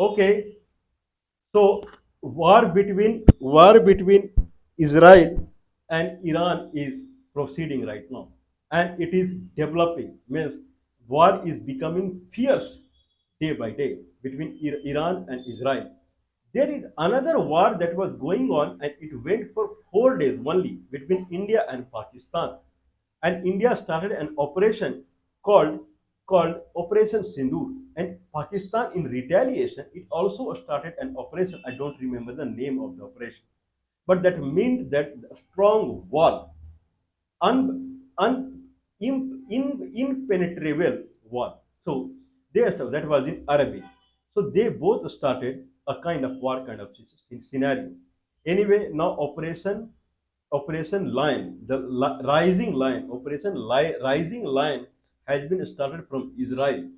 Okay, so war between Israel and Iran is proceeding right now, and it is developing. Means war is becoming fierce day by day between Iran and Israel. There is another war that was going on, and it went for 4 days only between India and Pakistan. And India started an operation called Operation Sindoor. And Pakistan, in retaliation, it also started an operation. I don't remember the name of the operation, but that meant that a strong wall, impenetrable wall. So that was in Arabic. So they both started a kind of war kind of scenario. Anyway, now Operation Lion, the Rising Lion, Rising Lion has been started from Israel,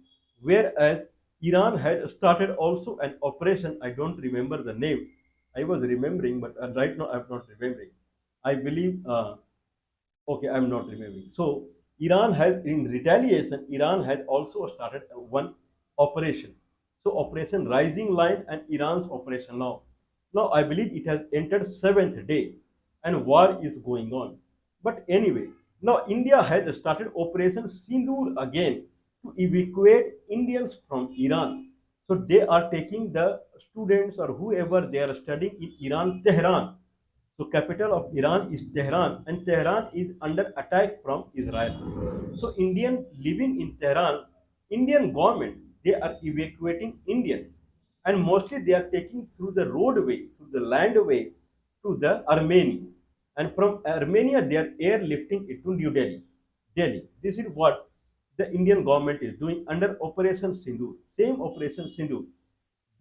whereas Iran had started also an operation. I don't remember the name. I was remembering, but right now I'm not remembering. I believe. Okay, I'm not remembering. So Iran has, in retaliation, Iran has also started one operation. So Operation Rising Line and Iran's operation now. Now I believe it has entered seventh day, and war is going on. But anyway, now India has started Operation Sindoor again to evacuate Indians from Iran. So they are taking the students or whoever they are studying in Iran, Tehran. So capital of Iran is Tehran, and Tehran is under attack from Israel. So Indian living in Tehran, Indian government, they are evacuating Indians, and mostly they are taking through the roadway, through the landway to the Armenia, and from Armenia they are airlifting it to New Delhi. Delhi. This is what the Indian government is doing under Operation Sindhu. Same Operation Sindhu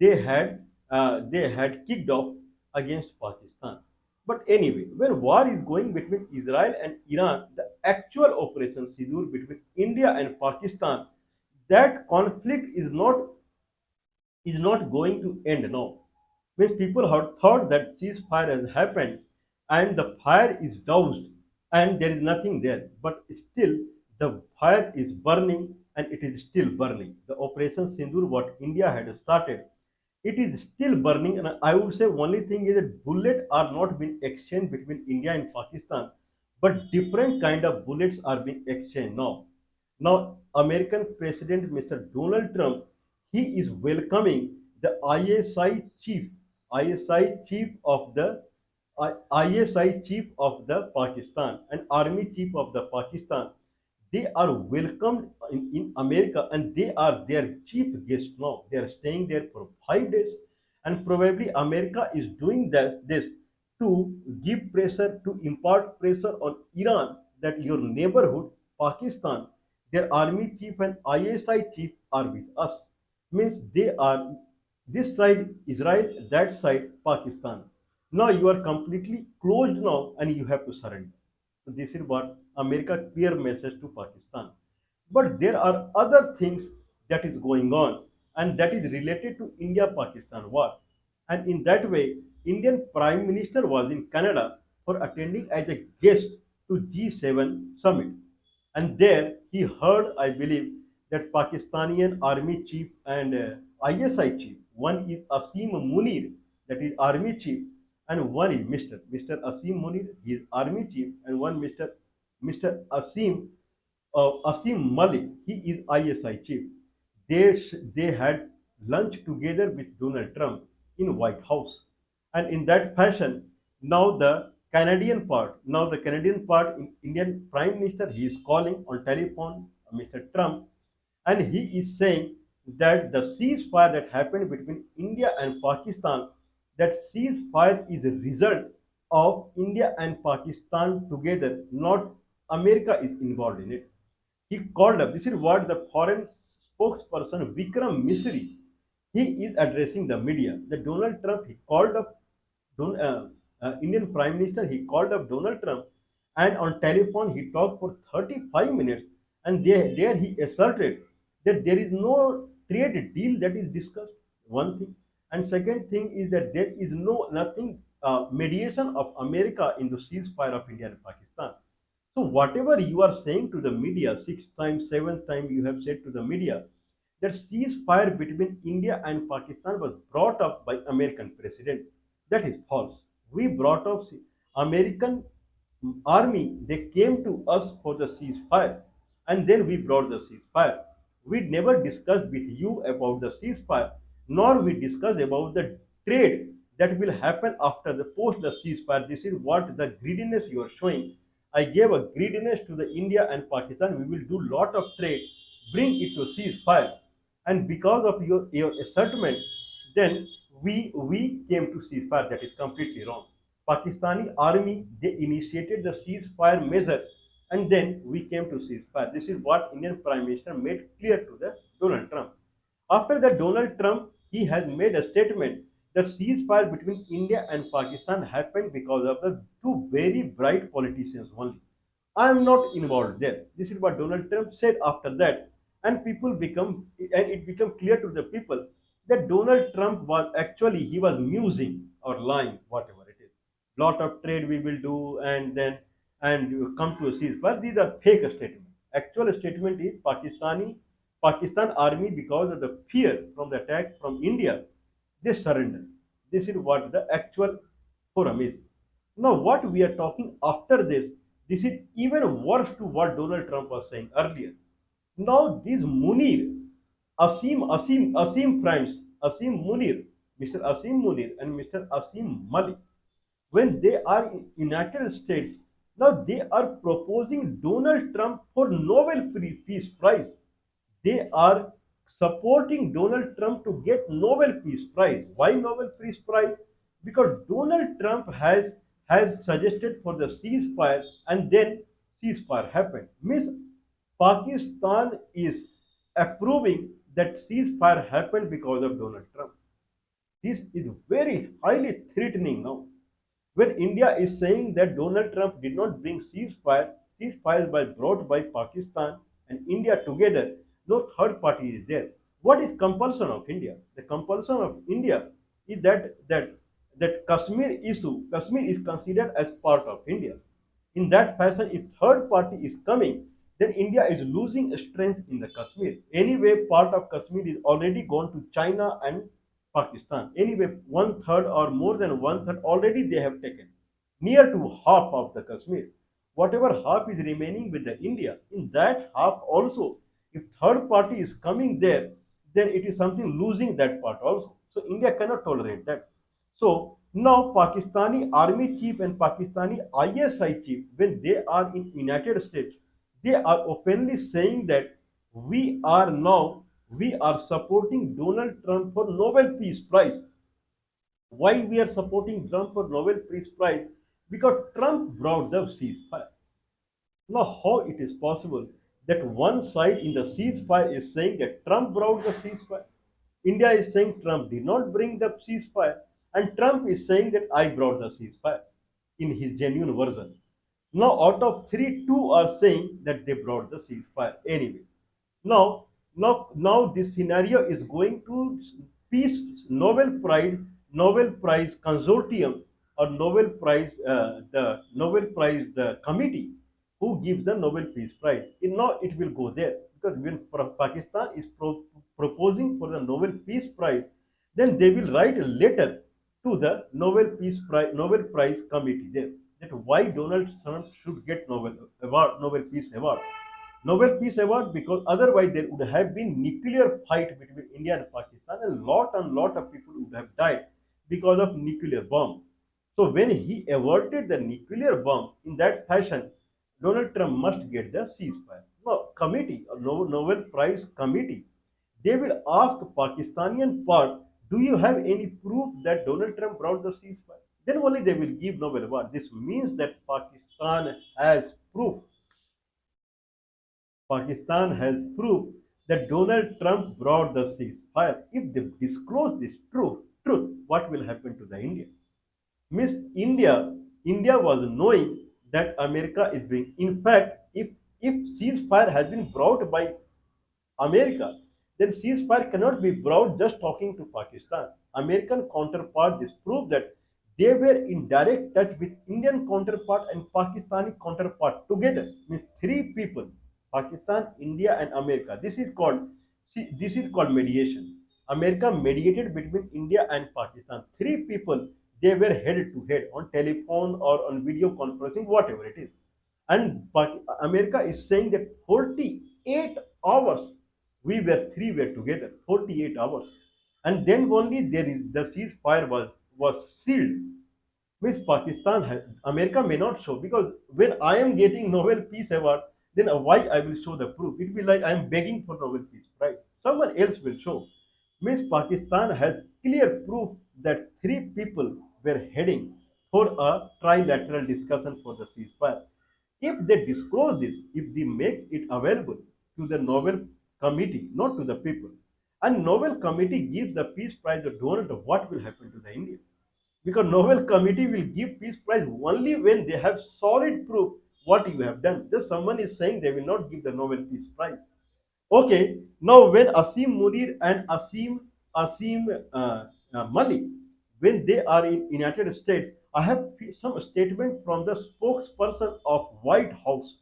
they had kicked off against Pakistan. But anyway, when war is going between Israel and Iran, the actual Operation Sindoor between India and Pakistan, that conflict is not going to end now. Means people had thought that ceasefire has happened and the fire is doused and there is nothing there. But still, the fire is burning and it is still burning. The Operation Sindoor, what India had started, it is still burning. And I would say only thing is that bullets are not being exchanged between India and Pakistan, but different kind of bullets are being exchanged now. Now, American President Mr. Donald Trump, he is welcoming the ISI chief of the ISI chief of the Pakistan and army chief of the Pakistan. They are welcomed in America and they are their chief guest now. They are staying there for 5 days, and probably America is doing this to give pressure, to impart pressure on Iran that your neighborhood, Pakistan, their army chief and ISI chief are with us. Means they are this side Israel, that side Pakistan. Now you are completely closed now and you have to surrender. So this is what America clear message to Pakistan. But there are other things that is going on and that is related to India-Pakistan war. And in that way, Indian Prime Minister was in Canada for attending as a guest to G7 summit. And there he heard, I believe, that Pakistani army chief and ISI chief, one is Asim Munir, that is army chief, and one is Mr. Asim Munir, he is army chief, and one Mr. Asim Malik, he is ISI chief. They had lunch together with Donald Trump in White House, and in that fashion, now the Canadian part, in Indian Prime Minister, he is calling on telephone Mr. Trump, and he is saying that the ceasefire that happened between India and Pakistan, that ceasefire is a result of India and Pakistan together, not America is involved in it. He called up, this is what the foreign spokesperson Vikram Misri, he is addressing the media. The Donald Trump, he called up Indian Prime Minister, he called up Donald Trump, and on telephone he talked for 35 minutes, and there he asserted that there is no trade deal that is discussed. One thing, and second thing is that there is nothing mediation of America in the ceasefire of India and Pakistan. So whatever you are saying to the media, sixth time, seventh time you have said to the media, that ceasefire between India and Pakistan was brought up by American president. That is false. We brought up American army. They came to us for the ceasefire, and then we brought the ceasefire. We never discussed with you about the ceasefire, nor we discussed about the trade that will happen after the post the ceasefire. This is what the greediness you are showing. I gave a greediness to the India and Pakistan. We will do lot of trade, bring it to ceasefire, and because of your assertment, then we came to ceasefire. That is completely wrong. Pakistani army they initiated the ceasefire measure, and then we came to ceasefire. This is what Indian Prime Minister made clear to the Donald Trump. After that, Donald Trump he has made a statement. The ceasefire between India and Pakistan happened because of the two very bright politicians only. I am not involved there. This is what Donald Trump said after that, and it became clear to the people that Donald Trump was actually he was musing or lying, whatever it is. Lot of trade we will do, and then and you come to a ceasefire. These are fake statements. Actual statement is Pakistan army because of the fear from the attack from India, they surrender. This is what the actual forum is. Now, what we are talking after this is even worse to what Donald Trump was saying earlier. Now, this Munir, Asim friends, Asim Munir, Mr. Asim Munir and Mr. Asim Malik, when they are in United States, now they are proposing Donald Trump for Nobel Peace Prize. They are supporting Donald Trump to get Nobel Peace Prize. Why Nobel Peace Prize? Because Donald Trump has suggested for the ceasefire, and then ceasefire happened. Means Pakistan is approving that ceasefire happened because of Donald Trump. This is very highly threatening now. When India is saying that Donald Trump did not bring ceasefire was brought by Pakistan and India together, no third party is there. What is compulsion of India? The compulsion of India is that Kashmir is considered as part of India. In that fashion, if third party is coming, then India is losing strength in the Kashmir. Anyway, part of Kashmir is already gone to China and Pakistan. Anyway, one third or more than one third already they have taken, near to half of the Kashmir. Whatever half is remaining with the India, in that half also, if third party is coming there, then it is something losing that part also. So India cannot tolerate that. So now Pakistani army chief and Pakistani ISI chief, when they are in United States, they are openly saying that we are supporting Donald Trump for Nobel Peace Prize. Why we are supporting Trump for Nobel Peace Prize? Because Trump brought the ceasefire. Now, how it is possible that one side in the ceasefire is saying that Trump brought the ceasefire? India is saying Trump did not bring the ceasefire, and Trump is saying that I brought the ceasefire in his genuine version. Now, out of three, two are saying that they brought the ceasefire anyway. Now, this scenario is going to peace Nobel Prize consortium or Nobel Prize the committee who gives the Nobel Peace Prize. Now it will go there because when Pakistan is proposing for the Nobel Peace Prize, then they will write a letter to the Nobel Prize committee there that why Donald Trump should get Nobel Peace Award. Nobel Peace Award because otherwise there would have been nuclear fight between India and Pakistan, and lot of people would have died because of nuclear bomb. So when he averted the nuclear bomb in that fashion, Donald Trump must get the ceasefire. Now, committee, a Nobel Prize committee, they will ask Pakistani part, do you have any proof that Donald Trump brought the ceasefire? Then only they will give Nobel Award. This means that Pakistan has proof. Pakistan has proved that Donald Trump brought the ceasefire. If they disclose this truth, what will happen to the India? Miss India was knowing that America is being. In fact, if ceasefire has been brought by America, then ceasefire cannot be brought just talking to Pakistan. American counterpart disproved that they were in direct touch with Indian counterpart and Pakistani counterpart together. Means three people, Pakistan, India, and America. This is called See, this is called mediation. America mediated between India and Pakistan. Three people, they were head to head on telephone or on video conferencing, whatever it is. And America is saying that 48 hours we were together, 48 hours. And then only there is the ceasefire was sealed. Means Pakistan has, America may not show, because when I am getting Nobel Peace Award, then why I will show the proof? It will be like I am begging for Nobel Peace Prize. Someone else will show. Means Pakistan has clear proof that three people were heading for a trilateral discussion for the ceasefire. If they disclose this, if they make it available to the Nobel Committee, not to the people, and Nobel Committee gives the Peace Prize to Donald Trump, what will happen to the India? Because Nobel Committee will give Peace Prize only when they have solid proof what you have done. Just someone is saying they will not give the Nobel Peace Prize. Okay, now when Asim Munir and Asim Malik, when they are in United States, I have some statement from the spokesperson of White House.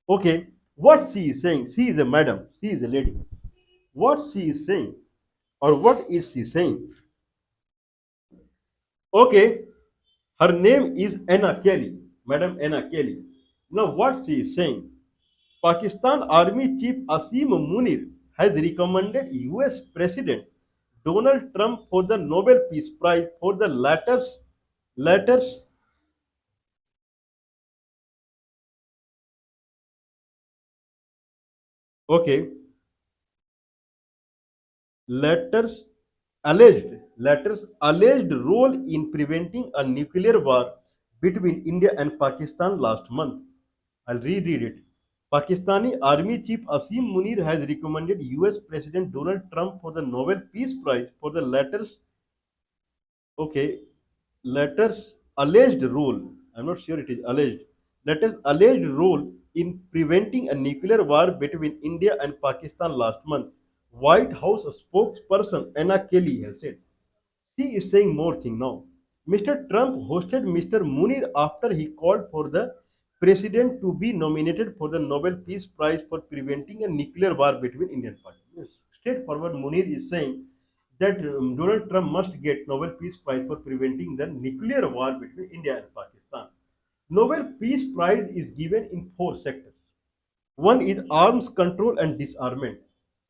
Okay, what she is saying? She is a madam. She is a lady. What she is saying, or what is she saying? Okay, her name is Anna Kelly, Madam Anna Kelly. Now, what she is saying? Pakistan Army Chief Asim Munir has recommended US President Donald Trump for the Nobel Peace Prize for the latter's okay, latter's latter's alleged role in preventing a nuclear war between India and Pakistan last month. I'll reread it. Pakistani Army Chief Asim Munir has recommended US President Donald Trump for the Nobel Peace Prize for the okay, latter's alleged role. I'm not sure it is alleged. Latter's alleged role in preventing a nuclear war between India and Pakistan last month. White House spokesperson Anna Kelly has said. She is saying more thing now. Mr. Trump hosted Mr. Munir after he called for the president to be nominated for the Nobel Peace Prize for preventing a nuclear war between India and Pakistan. Yes, straightforward, Munir is saying that Donald Trump must get Nobel Peace Prize for preventing the nuclear war between India and Pakistan. Nobel Peace Prize is given in four sectors. One is arms control and disarmament.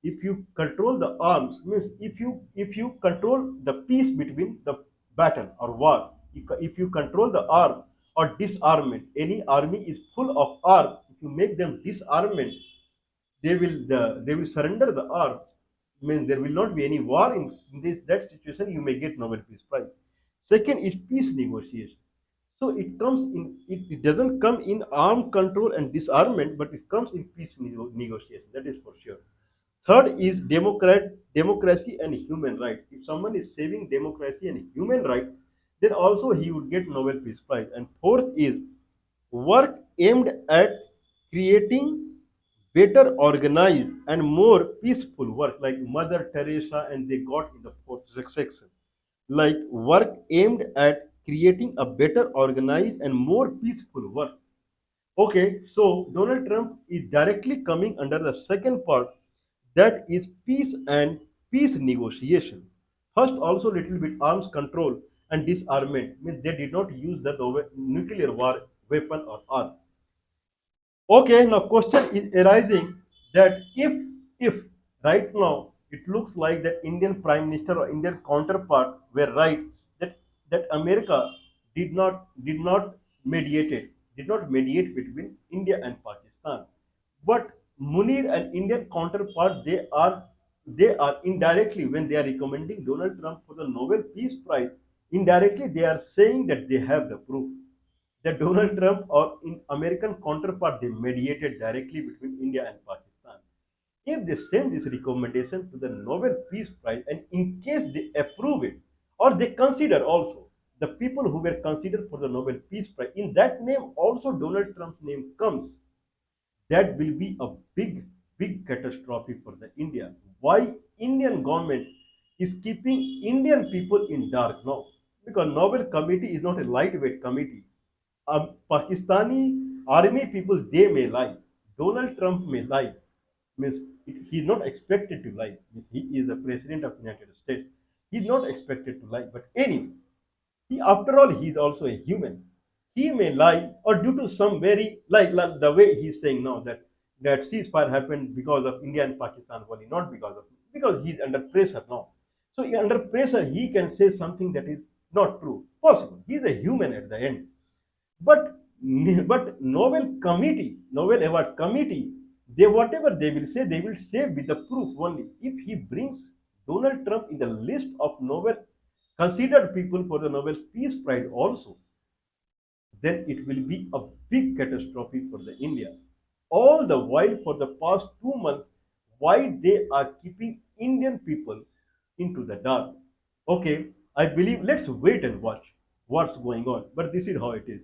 If you control the arms, means if you control the peace between the battle or war, if you control the arm or disarmament, any army is full of arms. If you make them disarmament, they will surrender the arm. Means there will not be any war in this that situation. You may get Nobel Peace Prize. Second is peace negotiation. So it doesn't come in arm control and disarmament, but it comes in peace negotiation. That is for sure. Third is democracy and human right. If someone is saving democracy and human right, then also he would get Nobel Peace Prize. And fourth is work aimed at creating better organized and more peaceful work, like Mother Teresa, and they got in the fourth section. Like work aimed at creating a better organized and more peaceful work. Okay, so Donald Trump is directly coming under the second part, that is peace and peace negotiation. First, also little bit arms control and disarmament, means they did not use the nuclear war weapon or arm. Okay, now question is arising that if right now it looks like that Indian Prime Minister or Indian counterpart were right, that America did not mediate did not mediate between India and Pakistan. But Munir and Indian counterpart, they are indirectly, when they are recommending Donald Trump for the Nobel Peace Prize, indirectly they are saying that they have the proof that Donald Trump or in American counterpart, they mediated directly between India and Pakistan. If they send this recommendation to the Nobel Peace Prize, and in case they approve it, or they consider also the people who were considered for the Nobel Peace Prize, in that name also Donald Trump's name comes, that will be a big catastrophe for the India. Why Indian government is keeping Indian people in dark now? Because Nobel Committee is not a lightweight committee. Pakistani army people, they may lie. Donald Trump may lie. Means He's not expected to lie. He is the president of the United States. He's not expected to lie. But anyway, after all, he's also a human. He may lie, or due to some very like the way he's saying now that ceasefire happened because of India and Pakistan only, not because he's under pressure now. So under pressure, he can say something that is not true. Possible. He's a human at the end. But Nobel Award Committee, they whatever they will say with the proof only. If he brings Donald Trump in the list of Nobel considered people for the Nobel Peace Prize also, then it will be a big catastrophe for the India. All the while for the past 2 months, why they are keeping Indian people into the dark. Okay, I believe let's wait and watch what's going on. But this is how it is.